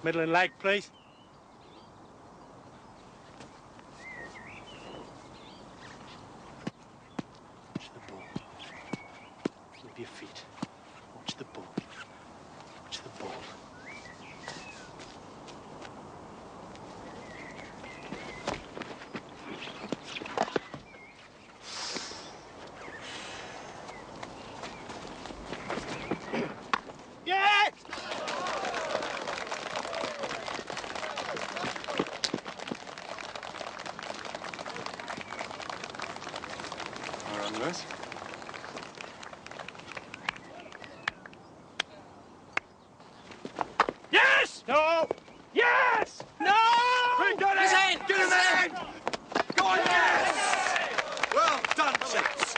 Middle and leg, please. Watch the ball. Move your feet. Watch the ball. Watch the ball. Yes! All right, Lewis. Yes! No! Yes! No! Quick, get in! Get him in! Go on, yes! Well done, chaps.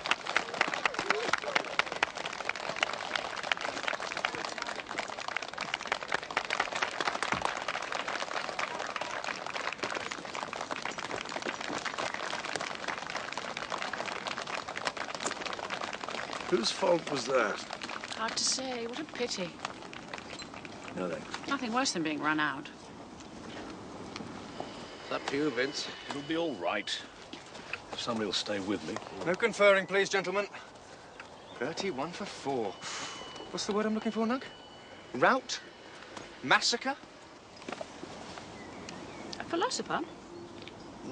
Whose fault was that? Hard to say. What a pity. Nothing. Nothing worse than being run out. It's up to you, Vince. It'll be all right. If somebody will stay with me. No conferring, please, gentlemen. 31 for 4. What's the word I'm looking for, Nug? Rout? Massacre? A philosopher?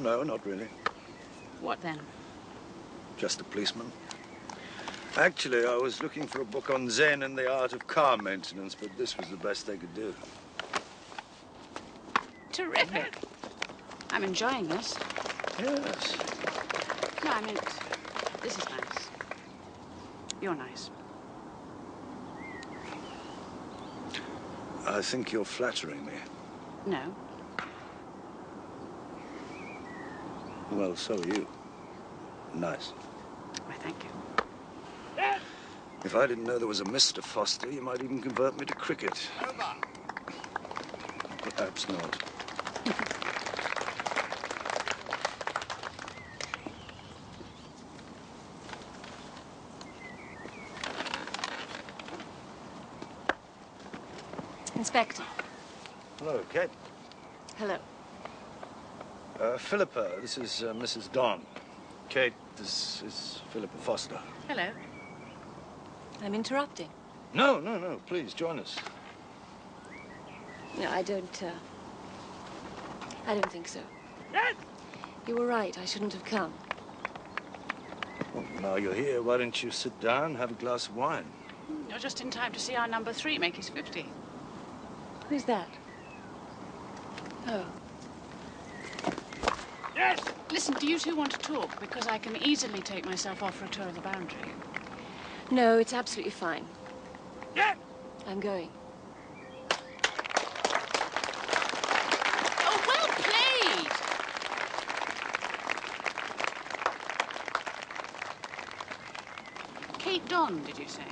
No, not really. What then? Just a policeman. Actually, I was looking for a book on Zen and the art of car maintenance, but this was the best they could do. Terrific. I'm enjoying this. Yes. No, I meant, this is nice. You're nice. I think you're flattering me. No. Well, so are you. Nice. Why, thank you. If I didn't know there was a Mr. Foster, you might even convert me to cricket. Perhaps not. Inspector. Hello, Kate. Hello. Philippa, this is Mrs. Don. Kate, this is Philippa Foster. Hello. I'm interrupting. No, no, no, please, join us. No, I don't think so. You were right. I shouldn't have come. Well, now you're here, why don't you sit down and have a glass of wine? You're just in time to see our number 3 make his 50. Who's that? Oh. Yes! Listen, do you two want to talk? Because I can easily take myself off for a tour of the boundary. No, it's absolutely fine. Yeah! I'm going. Oh, well played! Kate Don, did you say?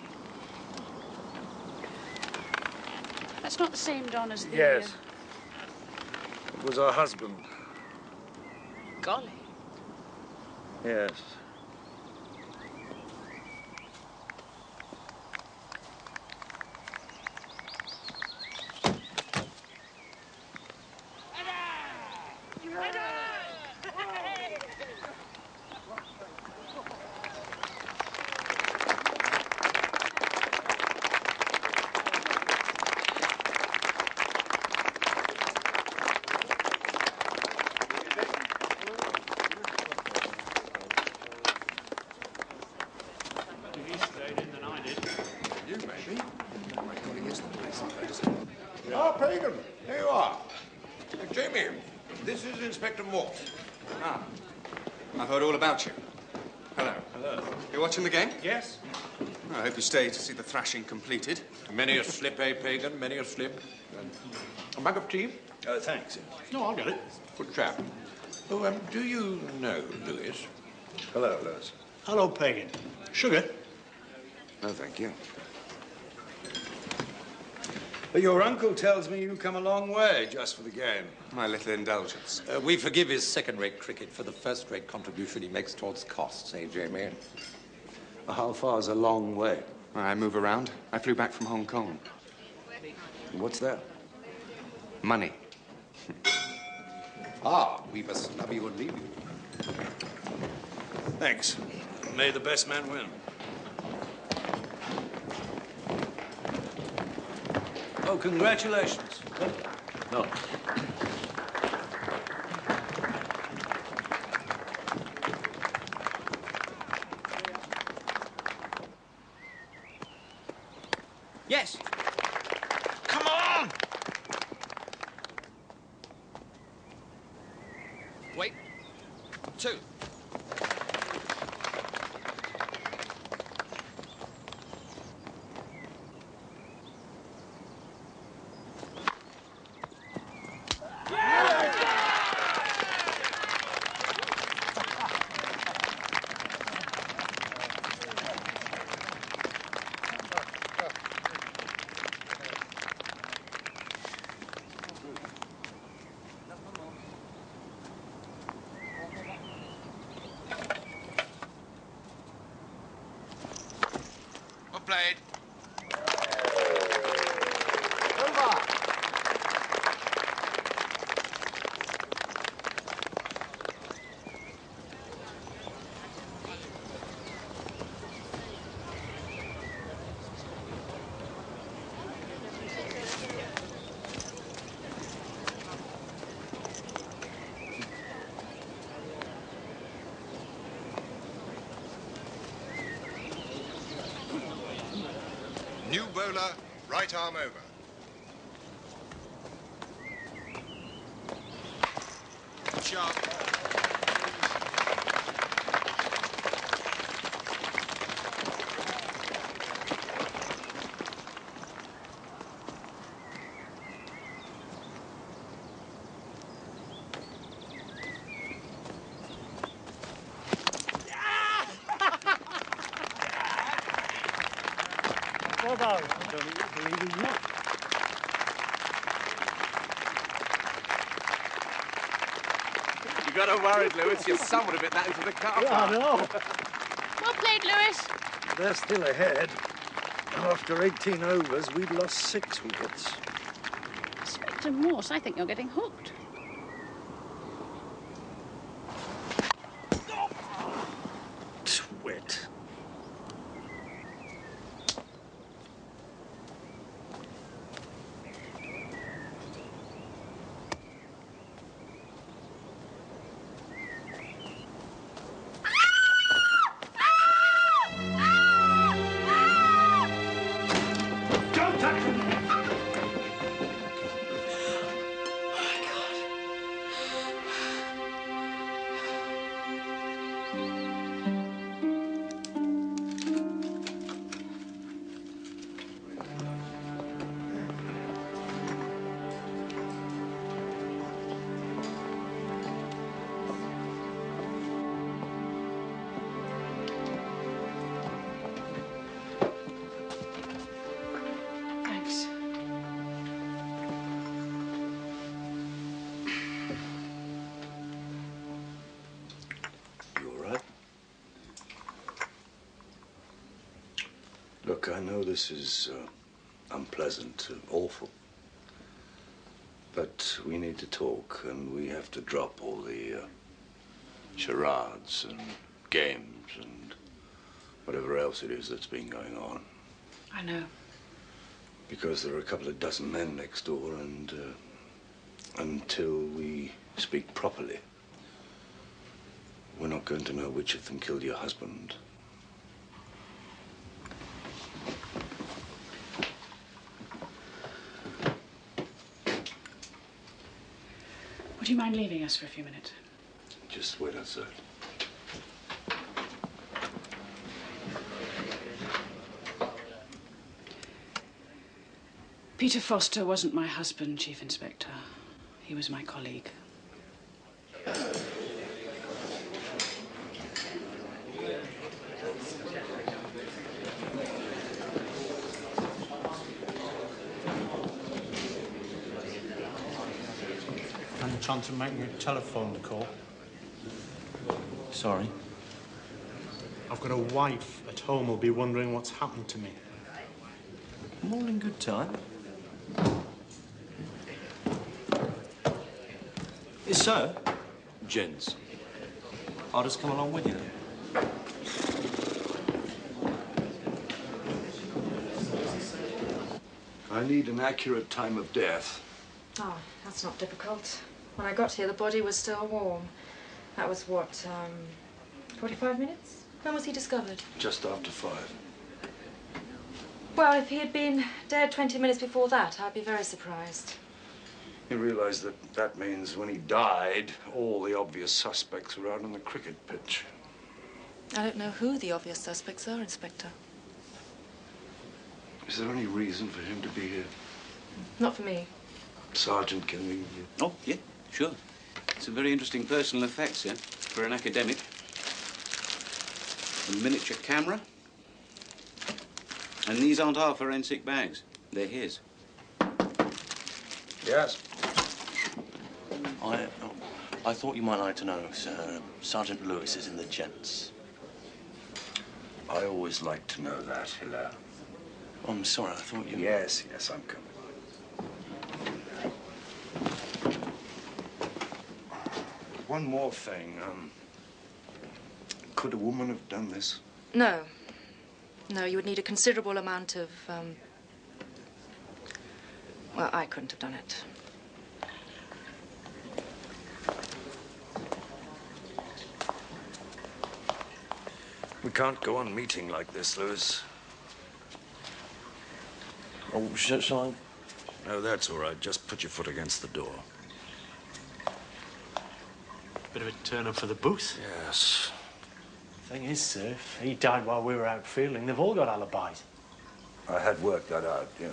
That's not the same Don as the... Yes. It was her husband. Golly. Yes. Ah, Pagan, here you are. Jamie, this is Inspector Morse. Ah, I've heard all about you. Hello. Hello. You watching the game? Yes. I hope you stay to see the thrashing completed. Many a slip, eh, Pagan? Many a slip. A mug of tea? Thanks. No, I'll get it. Good chap. Oh, do you know Lewis? Hello, Lewis. Hello, Pagan. Sugar? No, thank you. But your uncle tells me you come a long way just for the game. My little indulgence. We forgive his second-rate cricket for the first-rate contribution he makes towards costs, eh, Jamie? How far's a long way? I move around. I flew back from Hong Kong. What's that? Money. Ah, we must snub you and leave you. Thanks. May the best man win. Oh, congratulations. No. Yes. Come on! Wait. 2. Well played. New bowler, right arm over. Sharp. Well done. I don't believe in you. You got to worry, Lewis. Your son would have hit that into the car Yeah, I park. know. Well played, Lewis. They're still ahead. And after 18 overs, we'd lost 6 wickets. Inspector Morse, I think you're getting hooked. Twit. Don't touch him! Thanks. You all right? Look, I know this is unpleasant, awful. But we need to talk, and we have to drop all the charades and games and whatever else it is that's been going on. I know. Because there are a couple of dozen men next door, and until we speak properly, we're not going to know which of them killed your husband. Would you mind leaving us for a few minutes? Just wait outside. Peter Foster wasn't my husband, Chief Inspector. He was my colleague. I'm trying to make a telephone call. Sorry. I've got a wife at home who'll be wondering what's happened to me. I'm all in good time. So, gents, I'll just come along with you. I need an accurate time of death. Oh, that's not difficult. When I got here, the body was still warm. That was what, 45 minutes? When was he discovered? Just after 5. Well, if he had been dead 20 minutes before that, I'd be very surprised. You realize that means when he died, all the obvious suspects were out on the cricket pitch. I don't know who the obvious suspects are, Inspector. Is there any reason for him to be here? Not for me. Sergeant, can we... Oh, yeah, sure. It's a very interesting personal effects, yeah, for an academic. A miniature camera. And these aren't our forensic bags. They're his. Yes? I thought you might like to know, sir. Sergeant Lewis is in the gents. I always like to know that, Hilaire. Oh, I'm sorry, I thought you... Yes, I'm coming. One more thing. Could a woman have done this? No. No, you would need a considerable amount of, well, I couldn't have done it. We can't go on meeting like this, Lewis. Oh, shall I? No, that's all right. Just put your foot against the door. Bit of a turn-up for the booth. Yes. Thing is, sir, if he died while we were out fielding, they've all got alibis. I had worked that out, yes.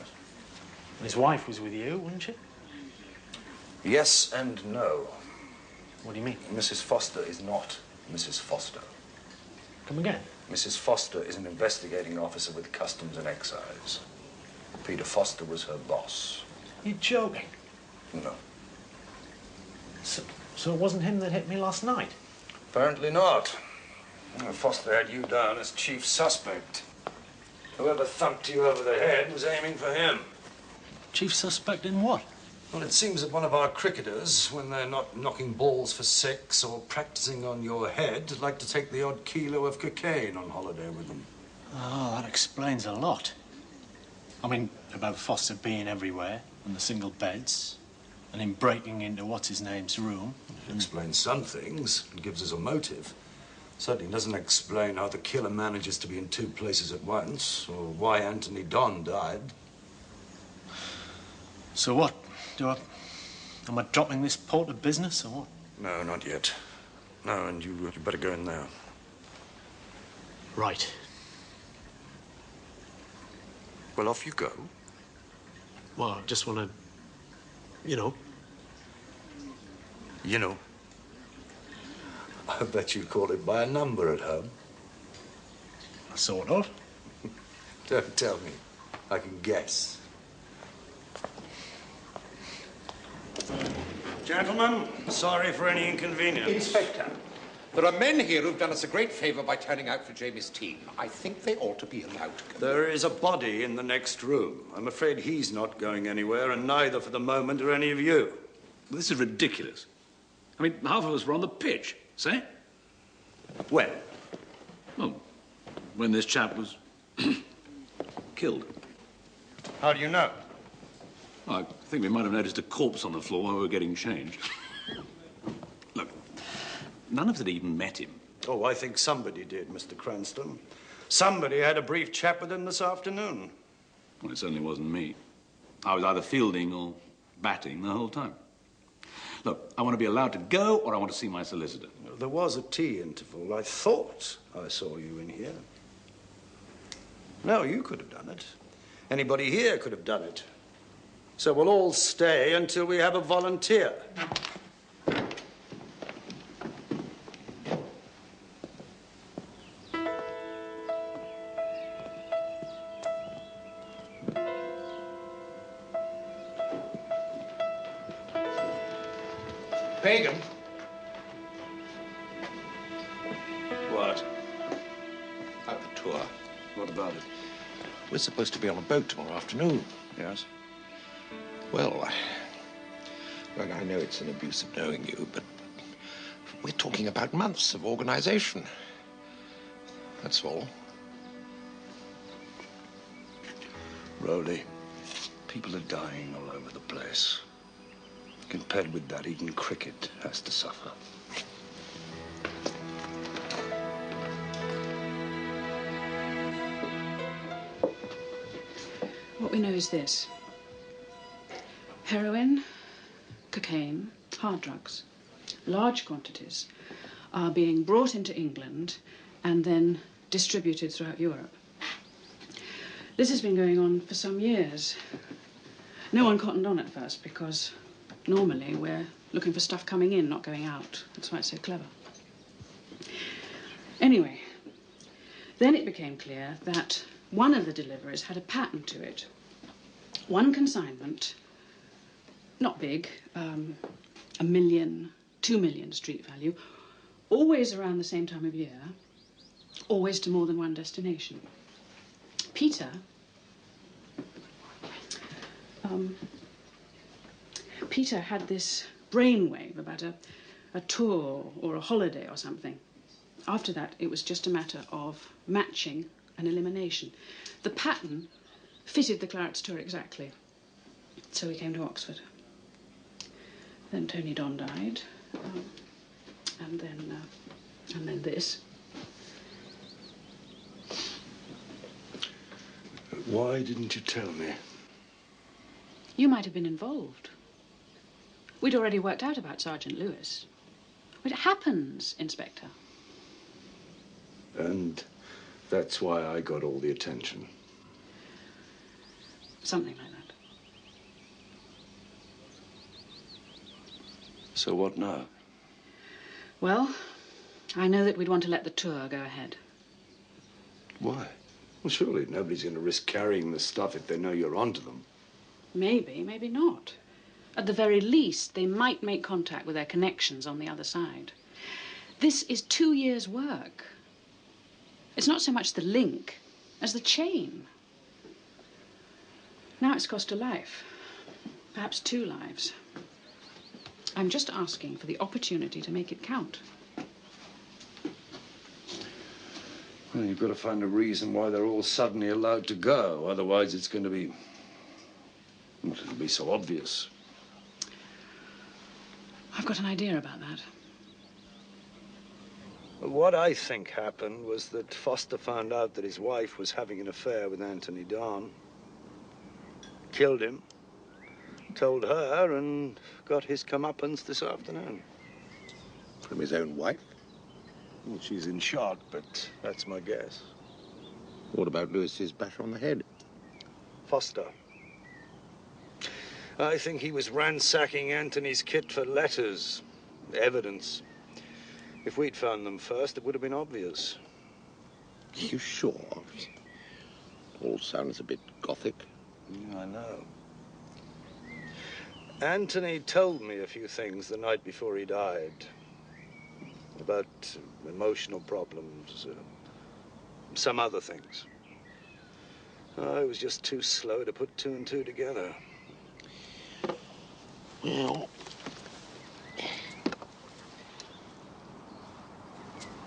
And his wife was with you, wasn't she? Yes and no. What do you mean? Mrs. Foster is not Mrs. Foster. Come again? Mrs. Foster is an investigating officer with Customs and Excise. Peter Foster was her boss. You're joking? No. So it wasn't him that hit me last night? Apparently not. Foster had you down as chief suspect. Whoever thumped you over the head was aiming for him. Chief suspect in what? Well, it seems that one of our cricketers, when they're not knocking balls for 6 or practicing on your head, like to take the odd kilo of cocaine on holiday with them. Oh, that explains a lot. I mean, about Foster being everywhere, and the single beds, and him breaking into what's-his-name's room. It explains some things and gives us a motive. Certainly doesn't explain how the killer manages to be in 2 places at once, or why Anthony Don died. So what? Am I dropping this port of business, or what? No, not yet. No, and you better go in there. Right. Well, off you go. Well, I just want to, you know. You know. I bet you call it by a number at home. Sort of. Don't tell me. I can guess. Gentlemen, sorry for any inconvenience. Inspector, there are men here who've done us a great favor by turning out for Jamie's team. I think they ought to be allowed to go. There is a body in the next room. I'm afraid he's not going anywhere, and neither for the moment are any of you. This is ridiculous. I mean, half of us were on the pitch, say? When? Well, when this chap was killed. How do you know? I think we might have noticed a corpse on the floor while we were getting changed. Look, none of us had even met him. Oh, I think somebody did, Mr. Cranston. Somebody had a brief chat with him this afternoon. Well, it certainly wasn't me. I was either fielding or batting the whole time. Look, I want to be allowed to go, or I want to see my solicitor. There was a tea interval. I thought I saw you in here. No, you could have done it. Anybody here could have done it. So we'll all stay until we have a volunteer. Pagan. What? At the tour. What about it? We're supposed to be on a boat tomorrow afternoon. Yes? Well, Look, I know it's an abuse of knowing you, but we're talking about months of organization. That's all. Rowley, people are dying all over the place. Compared with that, even cricket has to suffer. What we know is this. Heroin, cocaine, hard drugs, large quantities are being brought into England and then distributed throughout Europe. This has been going on for some years. No one cottoned on at first because normally we're looking for stuff coming in, not going out. That's why it's so clever. Anyway, then it became clear that one of the deliveries had a pattern to it. One consignment, not big, 1 million, 2 million street value, always around the same time of year, always to more than one destination. Peter had this brainwave about a tour or a holiday or something. After that, it was just a matter of matching and elimination. The pattern fitted the Claret's tour exactly. So we came to Oxford. Then Tony Don died, and then this. Why didn't you tell me? You might have been involved. We'd already worked out about Sergeant Lewis. It happens, Inspector. And that's why I got all the attention. Something like that. So what now? Well, I know that we'd want to let the tour go ahead. Why? Well, surely nobody's going to risk carrying the stuff if they know you're onto them. Maybe, maybe not. At the very least, they might make contact with their connections on the other side. This is 2 years' work. It's not so much the link as the chain. Now it's cost a life, perhaps 2 lives. I'm just asking for the opportunity to make it count. Well, you've got to find a reason why they're all suddenly allowed to go. Otherwise, it's going to be... well, it'll be so obvious. I've got an idea about that. What I think happened was that Foster found out that his wife was having an affair with Anthony Don. Killed him. Told her and got his comeuppance this afternoon. From his own wife? Well, she's in shock, but that's my guess. What about Lewis's bash on the head? Foster. I think he was ransacking Anthony's kit for letters, evidence. If we'd found them first, it would have been obvious. You sure? All sounds a bit gothic. Yeah, I know. Anthony told me a few things the night before he died. About emotional problems, some other things. I was just too slow to put 2 and 2 together. Well,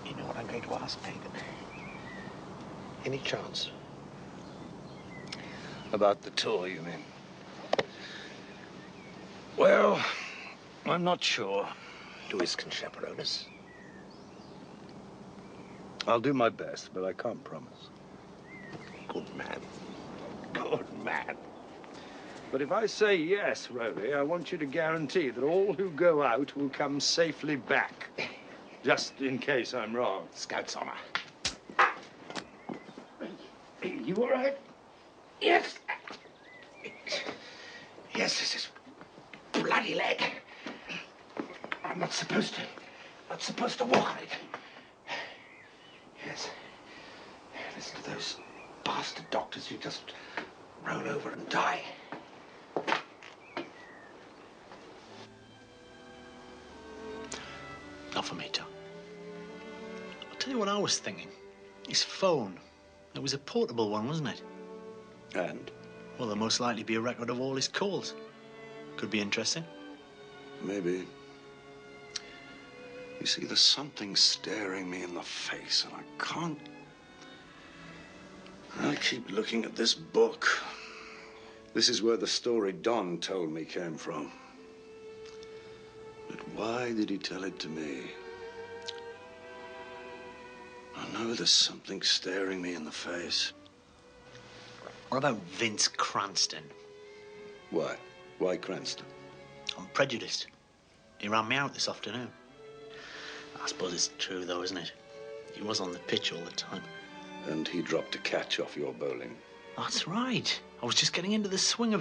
you know what I'm going to ask, Pagan? Any chance? About the tour, you mean? Well, I'm not sure. Lewis can chaperone us. I'll do my best, but I can't promise. Good man. Good man. But if I say yes, Rowley, I want you to guarantee that all who go out will come safely back. Just in case I'm wrong. Scout's honor. You all right? Yes. Yes, this is bloody leg. I'm not supposed to walk on it. Yes. Listen to those bastard doctors who just roll over and die. Not for me, Tom. I'll tell you what I was thinking. His phone. It was a portable one, wasn't it? And? Well, there'll most likely be a record of all his calls. Could be interesting. Maybe. You see, there's something staring me in the face, and I can't... I keep looking at this book. This is where the story Don told me came from. But why did he tell it to me? I know there's something staring me in the face. What about Vince Cranston? Why? Why Cranston? I'm prejudiced. He ran me out this afternoon. I suppose it's true, though, isn't it? He was on the pitch all the time. And he dropped a catch off your bowling. That's right. I was just getting into the swing of it.